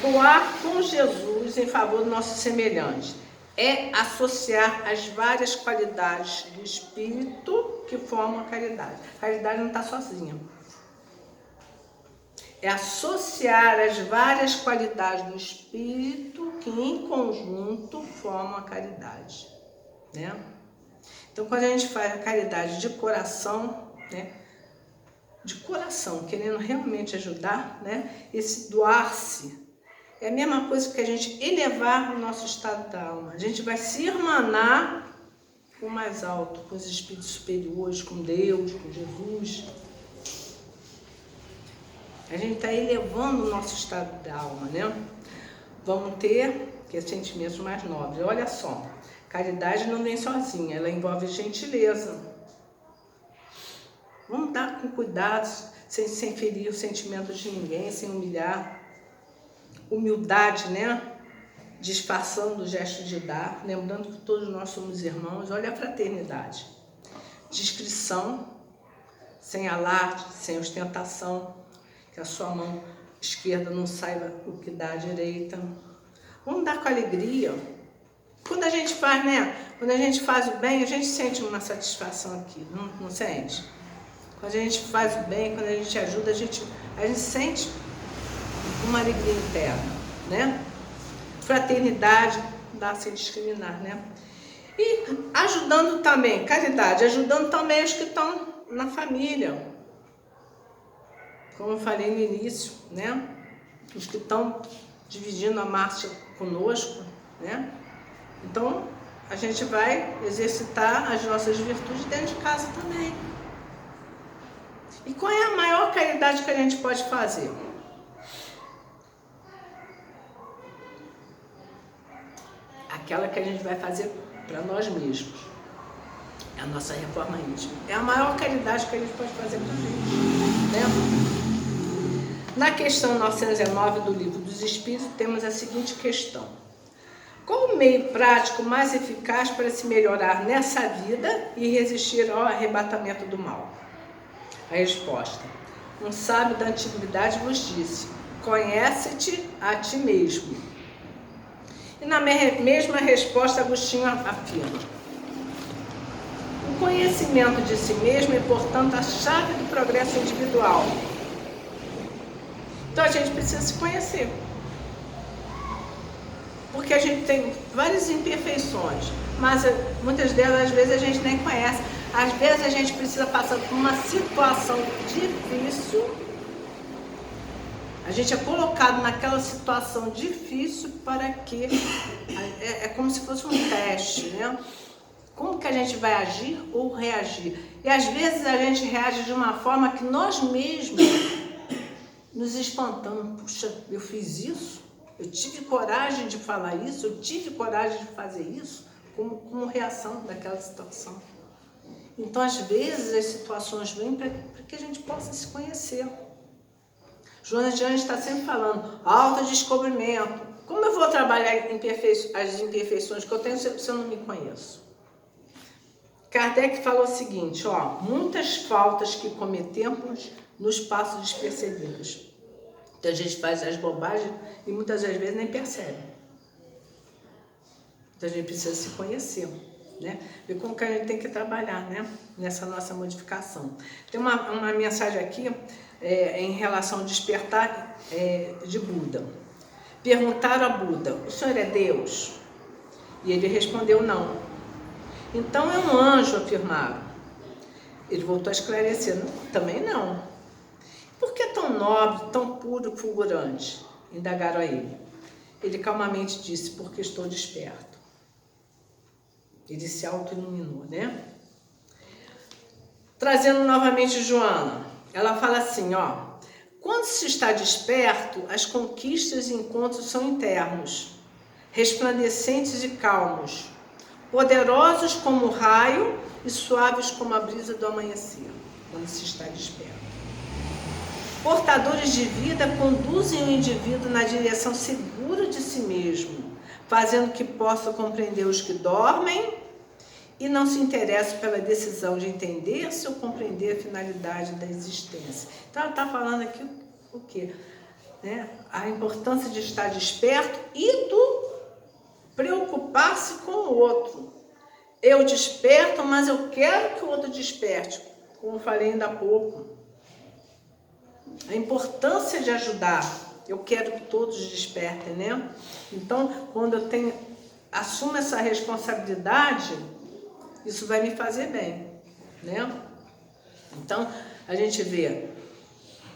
Doar com Jesus em favor do nosso semelhante é associar as várias qualidades do espírito que formam a caridade. A caridade não está sozinha. É associar as várias qualidades do espírito que em conjunto formam a caridade, né? Então, quando a gente faz a caridade de coração, né? De coração, querendo realmente ajudar, né? Esse doar-se É a mesma coisa que a gente elevar o nosso estado da alma. A gente vai se irmanar com o mais alto, com os espíritos superiores, com Deus, com Jesus. A gente está elevando o nosso estado da alma, né? Vamos ter sentimentos mais nobres. Olha só, caridade não vem sozinha, ela envolve gentileza. Vamos dar com cuidado, sem ferir os sentimentos de ninguém, sem humilhar. Humildade, né? Disfarçando o gesto de dar, lembrando que todos nós somos irmãos. Olha a fraternidade. Discrição, sem alarde, sem ostentação, que a sua mão esquerda não saiba o que dá à direita. Vamos dar com alegria. Quando a gente faz, né? Quando a gente faz o bem, a gente sente uma satisfação aqui, não sente? Quando a gente faz o bem, quando a gente ajuda, a gente sente uma alegria interna, né? Fraternidade, dá sem discriminar, né? E ajudando também, caridade, ajudando também os que estão na família. Como eu falei no início, né? Os que estão dividindo a marcha conosco, né? Então, a gente vai exercitar as nossas virtudes dentro de casa também. E qual é a maior caridade que a gente pode fazer? Aquela que a gente vai fazer para nós mesmos. É a nossa reforma íntima. É a maior caridade que a gente pode fazer para a gente, né? Na questão 909 do Livro dos Espíritos, temos a seguinte questão. Qual o meio prático mais eficaz para se melhorar nessa vida e resistir ao arrebatamento do mal? A resposta. Um sábio da antiguidade vos disse, conhece-te a ti mesmo. E na mesma resposta, Agostinho afirma, o conhecimento de si mesmo é, portanto, a chave do progresso individual. Então, a gente precisa se conhecer. Porque a gente tem várias imperfeições, mas muitas delas, às vezes, a gente nem conhece. Às vezes, a gente precisa passar por uma situação difícil. A gente é colocado naquela situação difícil para que... É como se fosse um teste, né? Como que a gente vai agir ou reagir? E às vezes a gente reage de uma forma que nós mesmos nos espantamos. Puxa, eu fiz isso? Eu tive coragem de falar isso? Eu tive coragem de fazer isso? Como reação daquela situação. Então, às vezes, as situações vêm para que a gente possa se conhecer. Joana de Anjos está sempre falando, autodescobrimento. Como eu vou trabalhar as imperfeições que eu tenho se eu não me conheço? Kardec falou o seguinte, ó, muitas faltas que cometemos nos passam despercebidas. Então a gente faz as bobagens e muitas das vezes nem percebe. Então a gente precisa se conhecer, né? Ver como que a gente tem que trabalhar, né? Nessa nossa modificação. Tem uma mensagem aqui em relação ao despertar de Buda. Perguntaram a Buda, o senhor é Deus? E ele respondeu não. Então é um anjo, afirmaram. Ele voltou a esclarecer, não, também não. Por que tão nobre, tão puro, fulgurante? Indagaram a ele. Ele calmamente disse, porque estou desperto. Ele se auto-iluminou, né? Trazendo novamente Joana, ela fala assim, ó. Quando se está desperto, as conquistas e encontros são internos, resplandecentes e calmos, poderosos como o raio e suaves como a brisa do amanhecer, quando se está desperto. Portadores de vida conduzem o indivíduo na direção segura de si mesmo, fazendo que possa compreender os que dormem e não se interessam pela decisão de entender-se ou compreender a finalidade da existência. Então, ela está falando aqui o quê? Né? A importância de estar desperto e do preocupar-se com o outro. Eu desperto, mas eu quero que o outro desperte, como falei ainda há pouco. A importância de ajudar. Eu quero que todos despertem, né? Então, quando eu assumo essa responsabilidade, isso vai me fazer bem, né? Então, a gente vê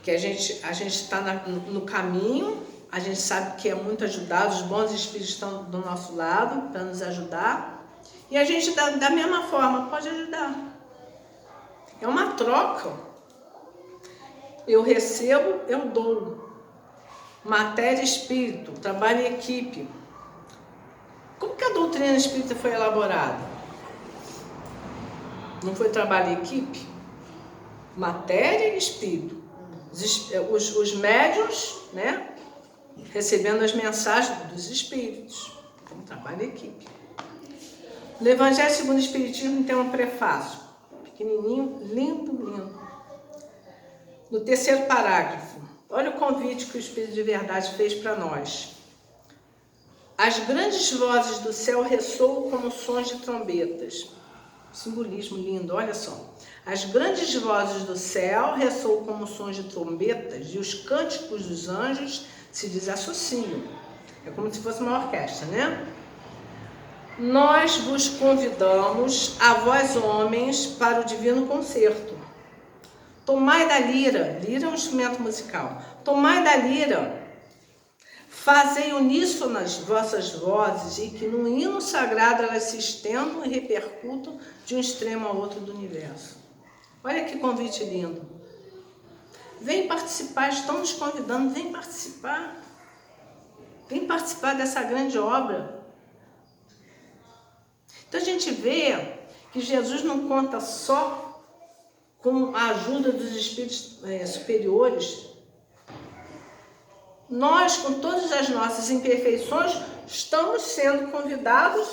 que a gente está no caminho, a gente sabe que é muito ajudado, os bons espíritos estão do nosso lado para nos ajudar. E a gente, da mesma forma, pode ajudar. É uma troca. Eu recebo, eu dou. Matéria e espírito, trabalho em equipe. Como que a doutrina espírita foi elaborada? Não foi trabalho em equipe? Matéria e espírito. Os médiuns, né? Recebendo as mensagens dos espíritos. Então, trabalho em equipe. No Evangelho segundo o Espiritismo tem um prefácio. Pequenininho, lindo, lindo. No terceiro parágrafo, olha o convite que o Espírito de Verdade fez para nós. As grandes vozes do céu ressoam como sons de trombetas. Simbolismo lindo, olha só. As grandes vozes do céu ressoam como sons de trombetas e os cânticos dos anjos se desassociam. É como se fosse uma orquestra, né? Nós vos convidamos, a vós homens, para o divino concerto. Tomai da lira, lira é um instrumento musical, tomai da lira, fazei uníssonas vossas vozes e que no hino sagrado elas se estendam e repercutam de um extremo ao outro do universo. Olha que convite lindo. Vem participar, estão nos convidando, vem participar. Vem participar dessa grande obra. Então a gente vê que Jesus não conta só com a ajuda dos espíritos superiores. Nós, com todas as nossas imperfeições, estamos sendo convidados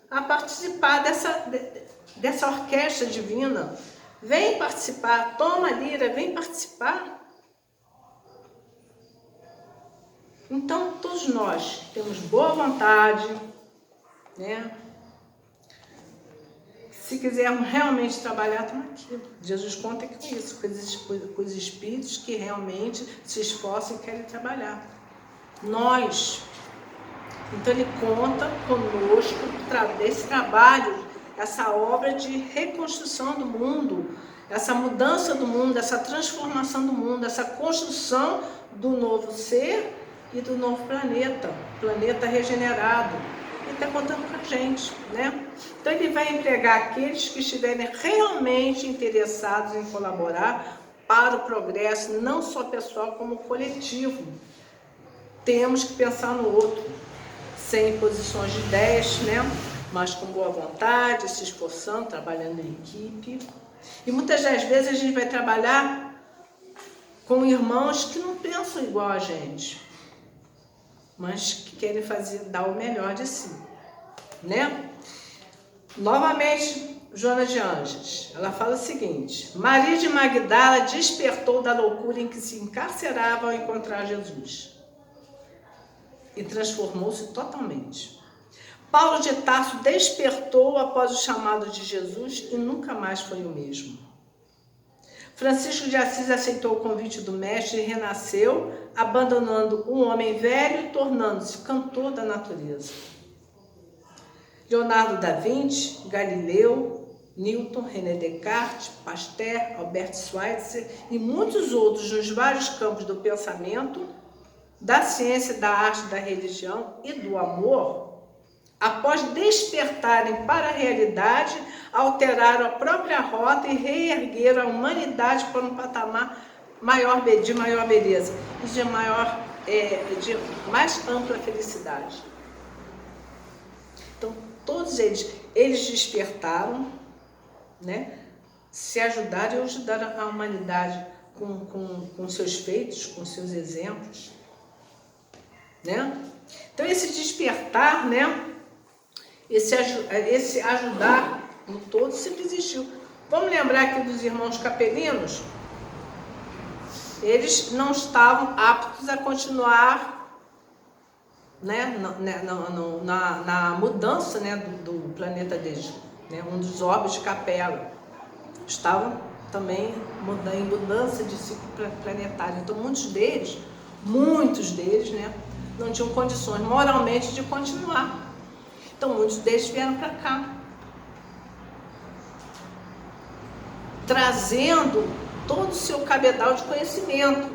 a participar dessa orquestra divina. Vem participar, toma a lira, vem participar. Então, todos nós temos boa vontade, né? Se quisermos realmente trabalhar, estamos aqui. Jesus conta com isso, com os espíritos que realmente se esforçam e querem trabalhar. Nós. Então ele conta conosco desse trabalho, essa obra de reconstrução do mundo, essa mudança do mundo, essa transformação do mundo, essa construção do novo ser e do novo planeta regenerado. Ele está contando com a gente, né? Então ele vai empregar aqueles que estiverem realmente interessados em colaborar para o progresso, não só pessoal como coletivo. Temos que pensar no outro, sem imposições de ideias, né? Mas com boa vontade, se esforçando, trabalhando em equipe. E muitas das vezes a gente vai trabalhar com irmãos que não pensam igual a gente, mas que querem dar o melhor de si, né? Novamente, Joana de Ângeles, ela fala o seguinte: Maria de Magdala despertou da loucura em que se encarcerava ao encontrar Jesus e transformou-se totalmente. Paulo de Tarso despertou após o chamado de Jesus e nunca mais foi o mesmo. Francisco de Assis aceitou o convite do mestre e renasceu, abandonando um homem velho e tornando-se cantor da natureza. Leonardo da Vinci, Galileu, Newton, René Descartes, Pasteur, Albert Schweitzer e muitos outros nos vários campos do pensamento, da ciência, da arte, da religião e do amor, após despertarem para a realidade, alteraram a própria rota e reergueram a humanidade para um patamar de maior beleza e de mais ampla felicidade. Então, todos eles despertaram, né? Se ajudaram e ajudaram a humanidade com seus feitos, com seus exemplos, né? Então, esse despertar, né? Esse ajudar no todo sempre existiu. Vamos lembrar aqui dos irmãos capelinos? Eles não estavam aptos a continuar, né, na mudança, né, do planeta deles, né, um dos orbes de Capela. Estavam também em mudança de ciclo planetário. Então, muitos deles, né, não tinham condições moralmente de continuar. Então, muitos deles vieram para cá, trazendo todo o seu cabedal de conhecimento,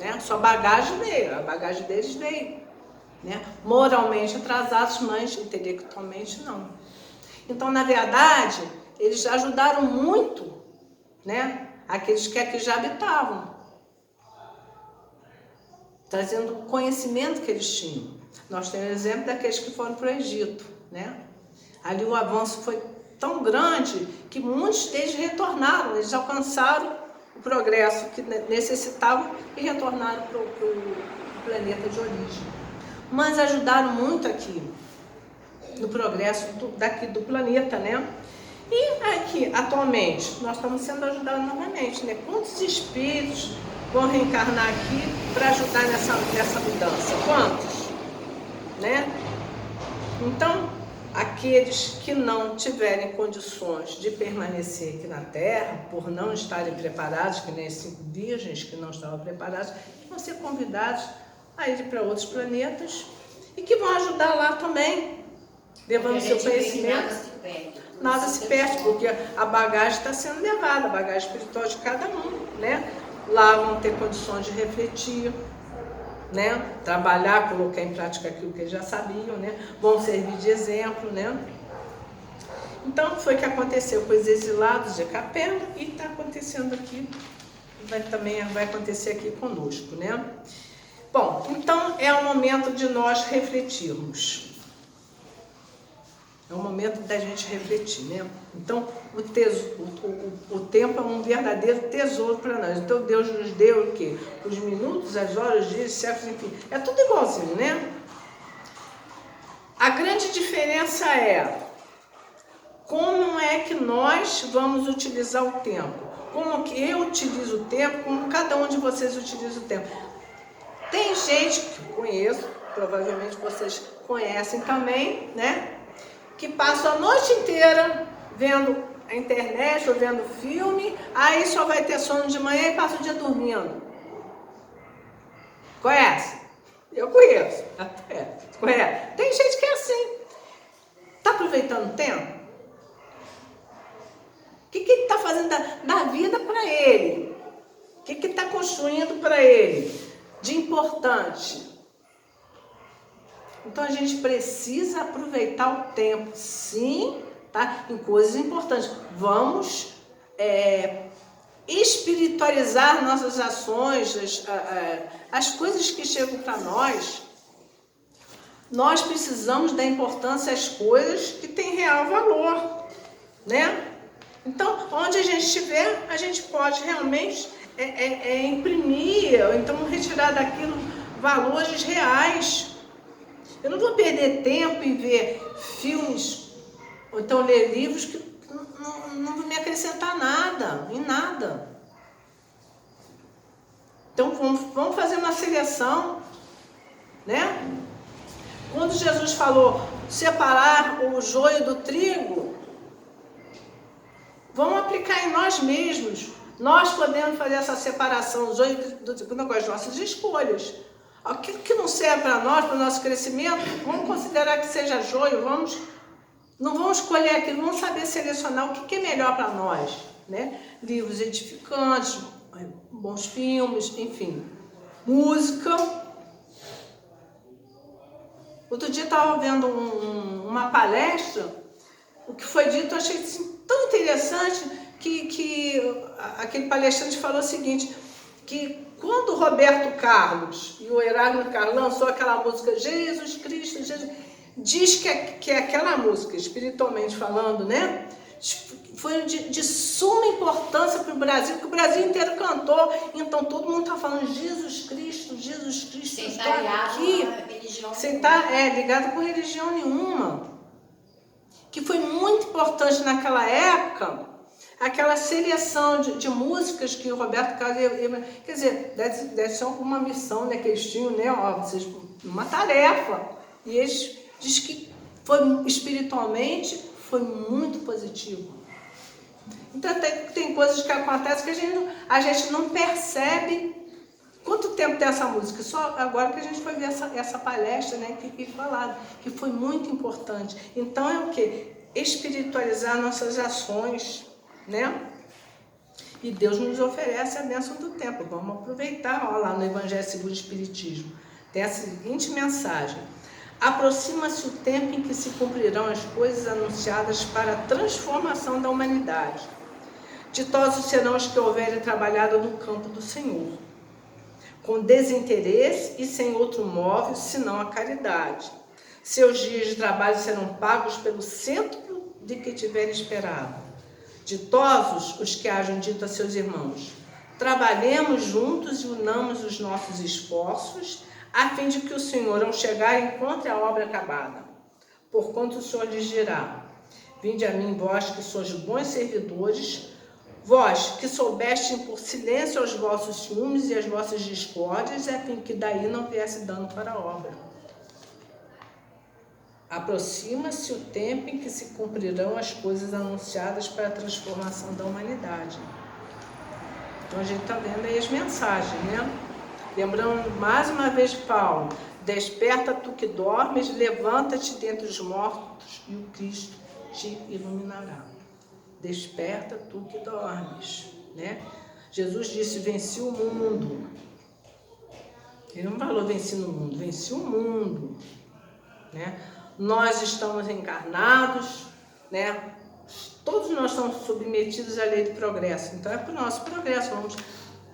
né? Sua bagagem veio, a bagagem deles veio, né? Moralmente atrasados, mas intelectualmente não. Então, na verdade, eles ajudaram muito, né? Aqueles que aqui já habitavam, trazendo o conhecimento que eles tinham. Nós temos o exemplo daqueles que foram para o Egito, né? Ali o avanço foi tão grande que muitos deles retornaram, eles alcançaram o progresso que necessitavam e retornaram para o planeta de origem. Mas ajudaram muito aqui, no progresso daqui do planeta, né? E aqui, atualmente, nós estamos sendo ajudados novamente, né? Quantos espíritos vão reencarnar aqui para ajudar nessa mudança? Quantos? Né? Então, aqueles que não tiverem condições de permanecer aqui na Terra, por não estarem preparados, que nem os 5 virgens que não estavam preparados, vão ser convidados a ir para outros planetas e que vão ajudar lá também, levando seu conhecimento. Nada se perde, porque a bagagem está sendo levada, a bagagem espiritual de cada um, né? Lá vão ter condições de refletir, né? Trabalhar, colocar em prática aquilo que eles já sabiam, né? Vão servir de exemplo, né? Então, foi o que aconteceu com os exilados de Capela e está acontecendo aqui, também vai acontecer aqui conosco, né? Bom, então é o momento de nós refletirmos. É o momento da gente refletir, né? Então, o tempo é um verdadeiro tesouro para nós. Então, Deus nos deu o quê? Os minutos, as horas, os dias, os séculos, enfim. É tudo igualzinho, né? A grande diferença é como é que nós vamos utilizar o tempo. Como que eu utilizo o tempo, como cada um de vocês utiliza o tempo. Tem gente que eu conheço, provavelmente vocês conhecem também, né? Que passa a noite inteira vendo a internet ou vendo filme, aí só vai ter sono de manhã e passa o dia dormindo. Conhece? Eu conheço. Conhece? Tem gente que é assim. Está aproveitando o tempo? O que ele está fazendo da vida para ele? O que ele está construindo para ele de importante? Então, a gente precisa aproveitar o tempo, sim, tá? Em coisas importantes. Vamos espiritualizar nossas ações, as coisas que chegam para nós. Nós precisamos dar importância às coisas que têm real valor, né? Então, onde a gente estiver, a gente pode realmente imprimir, ou então retirar daquilo valores reais. Eu não vou perder tempo em ver filmes, ou então ler livros que não vão me acrescentar nada, em nada. Então vamos fazer uma seleção, né? Quando Jesus falou separar o joio do trigo, vamos aplicar em nós mesmos. Nós podemos fazer essa separação do joio do trigo com as nossas escolhas. Aquilo que não serve para nós, para o nosso crescimento, vamos considerar que seja joio, não vamos escolher aquilo, vamos saber selecionar o que é melhor para nós, né? Livros edificantes, bons filmes, enfim, música. Outro dia eu estava vendo uma palestra, o que foi dito eu achei assim, tão interessante que aquele palestrante falou o seguinte, que quando o Roberto Carlos e o Erasmo Carlos lançou aquela música Jesus Cristo, Jesus, diz que aquela música, espiritualmente falando, né, foi de suma importância para o Brasil, que o Brasil inteiro cantou, então todo mundo está falando Jesus Cristo está aqui, sem estar ligado com religião nenhuma, que foi muito importante naquela época, aquela seleção de músicas que o Roberto Carlos, quer dizer, deve ser uma missão, né, que eles tinham, né, uma tarefa, e eles diz que espiritualmente foi muito positivo. Então tem coisas que acontecem que a gente não percebe. Quanto tempo tem essa música? Só agora que a gente foi ver essa palestra, né, que falaram, que foi muito importante. Então é o quê? Espiritualizar nossas ações, né? E Deus nos oferece a bênção do tempo. Vamos aproveitar, ó, lá no Evangelho segundo o Espiritismo. Tem a seguinte mensagem: aproxima-se o tempo em que se cumprirão as coisas anunciadas para a transformação da humanidade. Ditosos serão os que houverem trabalhado no campo do Senhor, com desinteresse e sem outro móvel senão a caridade. Seus dias de trabalho serão pagos pelo centro de que tiverem esperado. Ditosos os que hajam dito a seus irmãos: trabalhemos juntos e unamos os nossos esforços, a fim de que o Senhor, ao chegar, encontre a obra acabada. Porquanto o Senhor lhes dirá: vinde a mim, vós que sois bons servidores, vós que soubestes impor silêncio aos vossos ciúmes e às vossas discórdias, a fim que daí não viesse dano para a obra. Aproxima-se o tempo em que se cumprirão as coisas anunciadas para a transformação da humanidade. Então a gente está vendo aí as mensagens, né? Lembrando mais uma vez Paulo: desperta tu que dormes, levanta-te dentre os mortos e o Cristo te iluminará. Desperta tu que dormes, né? Jesus disse: venci o mundo. Ele não falou venci no mundo, venci o mundo, né? Nós estamos encarnados, né? Todos nós estamos submetidos à lei do progresso. Então é para o nosso progresso.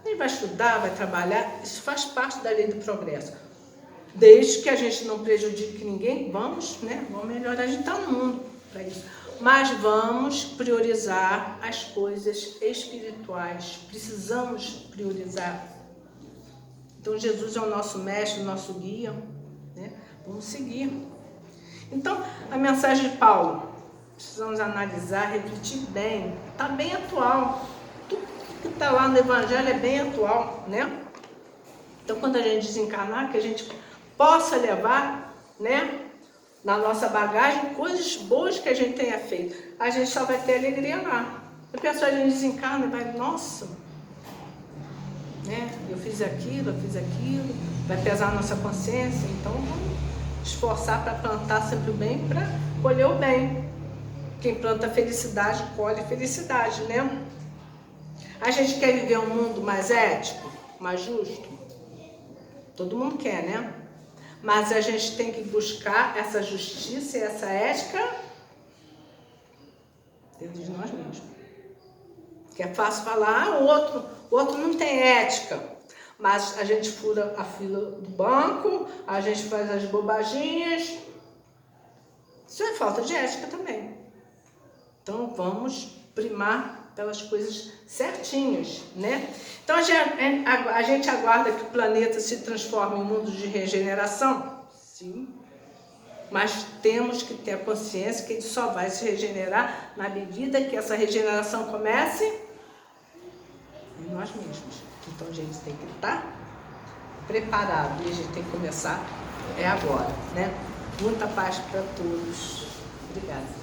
Ele vai estudar, vai trabalhar, isso faz parte da lei do progresso. Desde que a gente não prejudique ninguém, vamos melhorar. A gente está no mundo para isso. Mas vamos priorizar as coisas espirituais. Precisamos priorizar. Então Jesus é o nosso mestre, o nosso guia, né? Vamos seguir. Então, a mensagem de Paulo, precisamos analisar, refletir bem. Está bem atual. Tudo que está lá no Evangelho é bem atual, né? Então, quando a gente desencarnar, que a gente possa levar, né, na nossa bagagem coisas boas que a gente tenha feito. A gente só vai ter alegria lá. A pessoa, a gente desencarna e vai, nossa, né, eu fiz aquilo, vai pesar a nossa consciência. Então, vamos esforçar para plantar sempre o bem, para colher o bem. Quem planta felicidade, colhe felicidade, né? A gente quer viver um mundo mais ético, mais justo? Todo mundo quer, né? Mas a gente tem que buscar essa justiça e essa ética dentro de nós mesmos. Que é fácil falar, o outro não tem ética. Mas a gente fura a fila do banco, a gente faz as bobaginhas. Isso é falta de ética também. Então vamos primar pelas coisas certinhas, né? Então a gente aguarda que o planeta se transforme em um mundo de regeneração? Sim. Mas temos que ter a consciência que ele só vai se regenerar na medida que essa regeneração comece em nós mesmos. Então a gente tem que estar preparado e a gente tem que começar agora, né? Muita paz para todos. Obrigada.